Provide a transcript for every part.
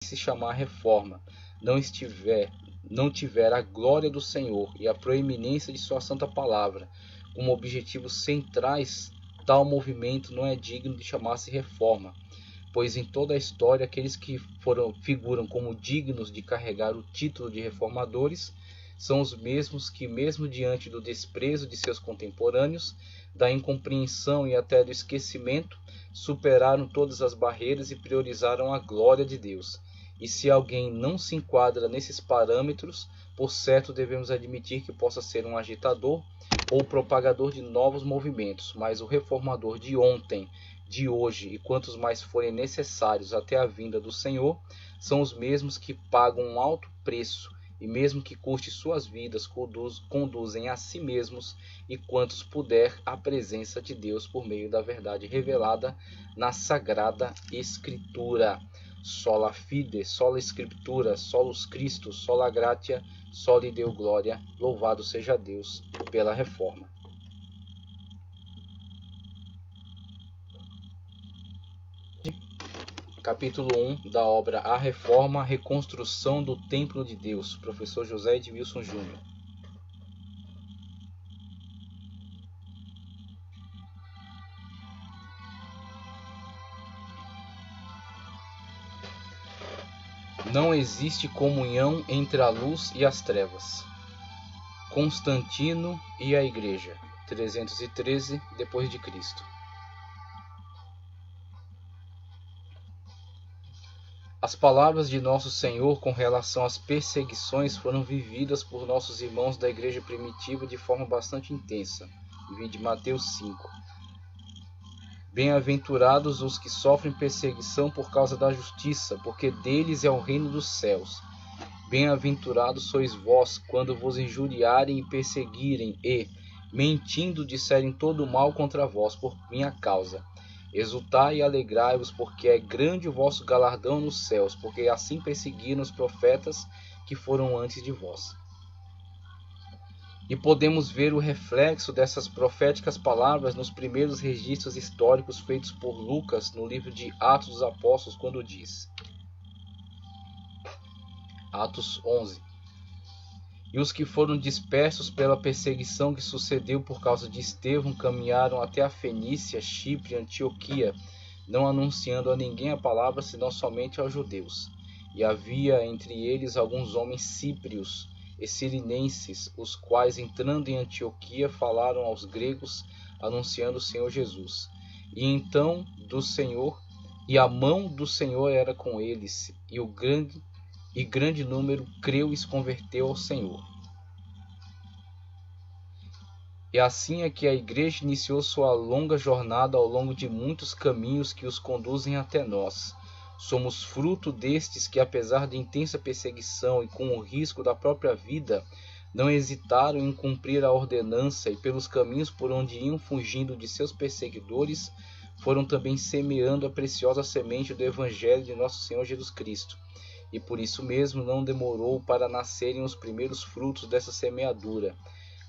se chamar reforma, não tiver a glória do Senhor e a proeminência de sua santa palavra como objetivos centrais, tal movimento não é digno de chamar-se reforma, pois em toda a história aqueles que figuram como dignos de carregar o título de reformadores são os mesmos que, mesmo diante do desprezo de seus contemporâneos, da incompreensão e até do esquecimento, superaram todas as barreiras e priorizaram a glória de Deus. E se alguém não se enquadra nesses parâmetros, por certo devemos admitir que possa ser um agitador ou propagador de novos movimentos, mas o reformador de ontem, de hoje e quantos mais forem necessários até a vinda do Senhor, são os mesmos que pagam um alto preço e mesmo que custe suas vidas, conduzem a si mesmos e quantos puder à presença de Deus por meio da verdade revelada na Sagrada Escritura. Sola fide, sola Scriptura, solus Christus, sola gratia, soli Deo glória, louvado seja Deus pela reforma. Capítulo 1 da obra A Reforma, Reconstrução do Templo de Deus, professor José Edmilson Júnior. Não existe comunhão entre a luz e as trevas. Constantino e a Igreja, 313 d.C. As palavras de nosso Senhor com relação às perseguições foram vividas por nossos irmãos da Igreja primitiva de forma bastante intensa. Vide Mateus 5. Bem-aventurados os que sofrem perseguição por causa da justiça, porque deles é o reino dos céus. Bem-aventurados sois vós, quando vos injuriarem e perseguirem e, mentindo, disserem todo o mal contra vós por minha causa. Exultai e alegrai-vos, porque é grande o vosso galardão nos céus, porque assim perseguiram os profetas que foram antes de vós. E podemos ver o reflexo dessas proféticas palavras nos primeiros registros históricos feitos por Lucas no livro de Atos dos Apóstolos, quando diz, Atos 11: E os que foram dispersos pela perseguição que sucedeu por causa de Estevão caminharam até a Fenícia, Chipre e Antioquia, não anunciando a ninguém a palavra senão somente aos judeus. E havia entre eles alguns homens cíprios e cirinenses, os quais, entrando em Antioquia, falaram aos gregos, anunciando o Senhor Jesus. E então a mão do Senhor era com eles, e grande número creu e se converteu ao Senhor. E assim é que a Igreja iniciou sua longa jornada ao longo de muitos caminhos que os conduzem até nós. Somos fruto destes que, apesar de intensa perseguição e com o risco da própria vida, não hesitaram em cumprir a ordenança e pelos caminhos por onde iam fugindo de seus perseguidores, foram também semeando a preciosa semente do Evangelho de nosso Senhor Jesus Cristo. E por isso mesmo não demorou para nascerem os primeiros frutos dessa semeadura.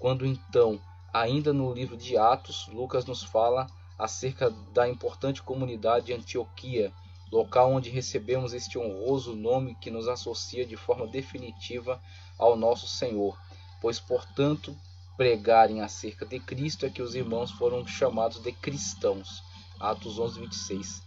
Quando então, ainda no livro de Atos, Lucas nos fala acerca da importante comunidade de Antioquia, local onde recebemos este honroso nome que nos associa de forma definitiva ao nosso Senhor, pois, portanto, pregarem acerca de Cristo é que os irmãos foram chamados de cristãos. Atos 11, 26.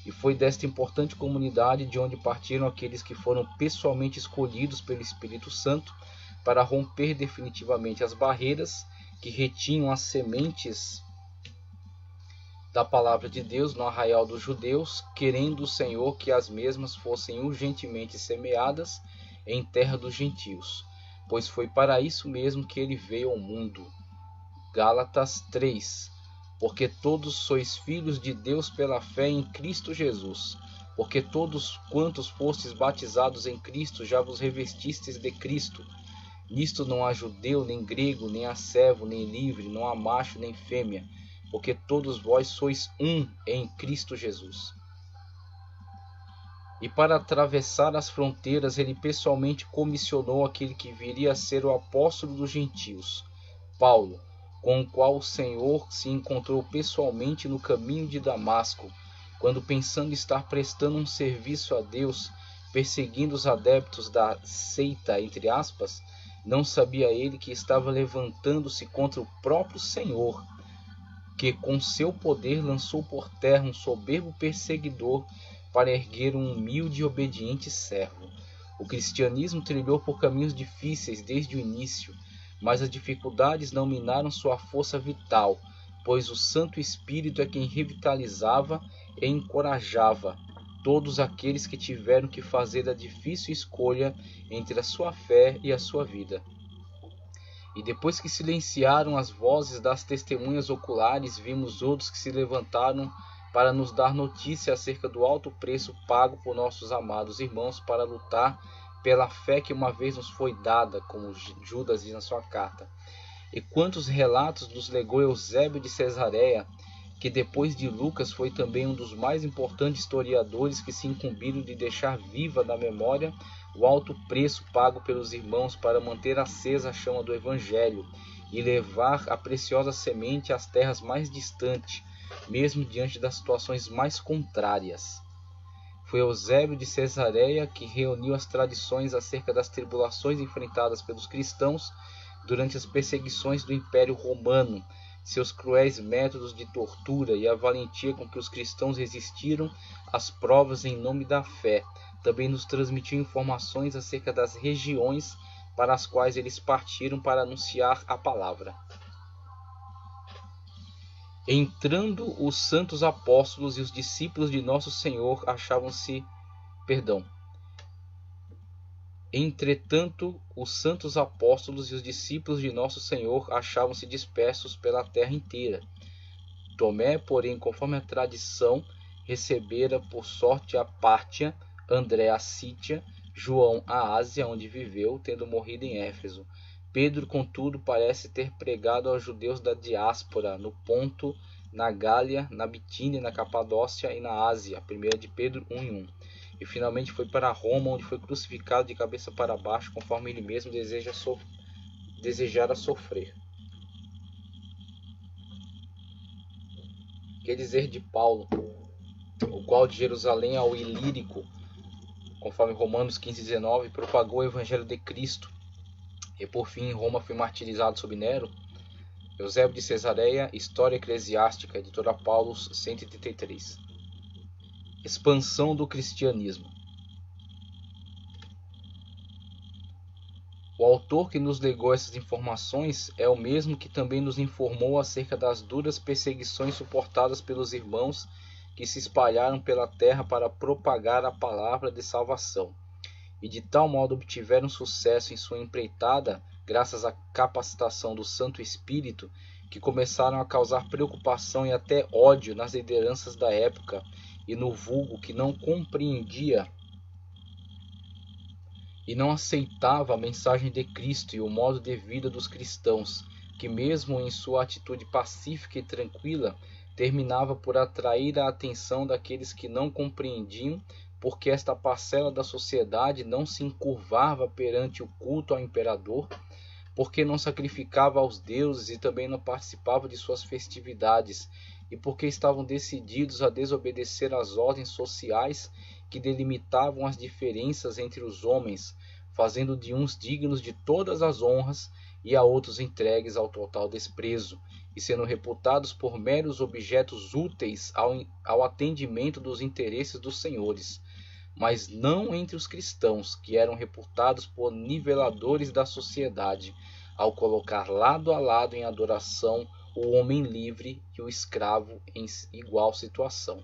E foi desta importante comunidade de onde partiram aqueles que foram pessoalmente escolhidos pelo Espírito Santo para romper definitivamente as barreiras que retinham as sementes da palavra de Deus no arraial dos judeus, querendo o Senhor que as mesmas fossem urgentemente semeadas em terra dos gentios, pois foi para isso mesmo que ele veio ao mundo. Gálatas 3. Porque todos sois filhos de Deus pela fé em Cristo Jesus, porque todos quantos fostes batizados em Cristo já vos revestistes de Cristo. Nisto não há judeu, nem grego, nem há servo, nem livre, não há macho, nem fêmea, porque todos vós sois um em Cristo Jesus. E para atravessar as fronteiras, ele pessoalmente comissionou aquele que viria a ser o apóstolo dos gentios, Paulo, com o qual o Senhor se encontrou pessoalmente no caminho de Damasco, quando, pensando estar prestando um serviço a Deus, perseguindo os adeptos da seita, entre aspas, não sabia ele que estava levantando-se contra o próprio Senhor, que com seu poder lançou por terra um soberbo perseguidor para erguer um humilde e obediente servo. O cristianismo trilhou por caminhos difíceis desde o início, mas as dificuldades não minaram sua força vital, pois o Santo Espírito é quem revitalizava e encorajava todos aqueles que tiveram que fazer a difícil escolha entre a sua fé e a sua vida. E depois que silenciaram as vozes das testemunhas oculares, vimos outros que se levantaram para nos dar notícia acerca do alto preço pago por nossos amados irmãos para lutar pela fé que uma vez nos foi dada, como Judas diz na sua carta. E quantos relatos nos legou Eusébio de Cesareia, que depois de Lucas foi também um dos mais importantes historiadores que se incumbiram de deixar viva na memória o alto preço pago pelos irmãos para manter acesa a chama do Evangelho e levar a preciosa semente às terras mais distantes, mesmo diante das situações mais contrárias. Foi Eusébio de Cesareia que reuniu as tradições acerca das tribulações enfrentadas pelos cristãos durante as perseguições do Império Romano, seus cruéis métodos de tortura e a valentia com que os cristãos resistiram às provas em nome da fé. Também nos transmitiu informações acerca das regiões para as quais eles partiram para anunciar a palavra. Entrando os santos apóstolos e os discípulos de nosso Senhor achavam-se, Entretanto, os santos apóstolos e os discípulos de nosso Senhor achavam-se dispersos pela terra inteira. Tomé, porém, conforme a tradição, recebera por sorte a Pártia, André a Sítia, João a Ásia, onde viveu, tendo morrido em Éfeso. Pedro, contudo, parece ter pregado aos judeus da diáspora, no Ponto, na Gália, na Bitínia, na Capadócia e na Ásia. 1 de Pedro 1:1. E finalmente foi para Roma, onde foi crucificado de cabeça para baixo, conforme ele mesmo desejara sofrer. Que dizer de Paulo, o qual de Jerusalém ao Ilírico, conforme Romanos 15:19, propagou o evangelho de Cristo, e por fim em Roma foi martirizado sob Nero? Eusébio de Cesareia, História Eclesiástica, editora Paulus, 133. Expansão do cristianismo. O autor que nos legou essas informações é o mesmo que também nos informou acerca das duras perseguições suportadas pelos irmãos que se espalharam pela terra para propagar a palavra de salvação, e de tal modo obtiveram sucesso em sua empreitada, graças à capacitação do Santo Espírito, que começaram a causar preocupação e até ódio nas lideranças da época e no vulgo que não compreendia e não aceitava a mensagem de Cristo e o modo de vida dos cristãos, que mesmo em sua atitude pacífica e tranquila, terminava por atrair a atenção daqueles que não compreendiam, porque esta parcela da sociedade não se encurvava perante o culto ao imperador, porque não sacrificava aos deuses e também não participava de suas festividades, e porque estavam decididos a desobedecer às ordens sociais que delimitavam as diferenças entre os homens, fazendo de uns dignos de todas as honras e a outros entregues ao total desprezo, e sendo reputados por meros objetos úteis ao atendimento dos interesses dos senhores, mas não entre os cristãos, que eram reputados por niveladores da sociedade, ao colocar lado a lado em adoração o homem livre e o escravo em igual situação.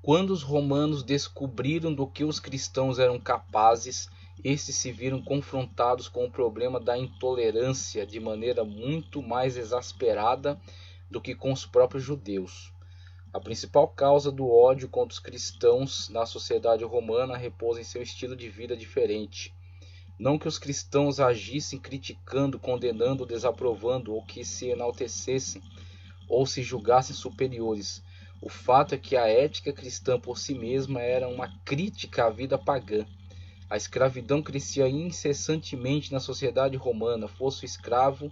Quando os romanos descobriram do que os cristãos eram capazes, estes se viram confrontados com o problema da intolerância de maneira muito mais exasperada do que com os próprios judeus. A principal causa do ódio contra os cristãos na sociedade romana repousa em seu estilo de vida diferente. Não que os cristãos agissem criticando, condenando, desaprovando, ou que se enaltecessem, ou se julgassem superiores. O fato é que a ética cristã por si mesma era uma crítica à vida pagã. A escravidão crescia incessantemente na sociedade romana, fosse o escravo,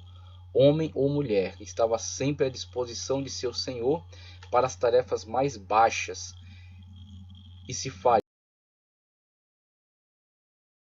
homem ou mulher, que estava sempre à disposição de seu senhor para as tarefas mais baixas, e se falhar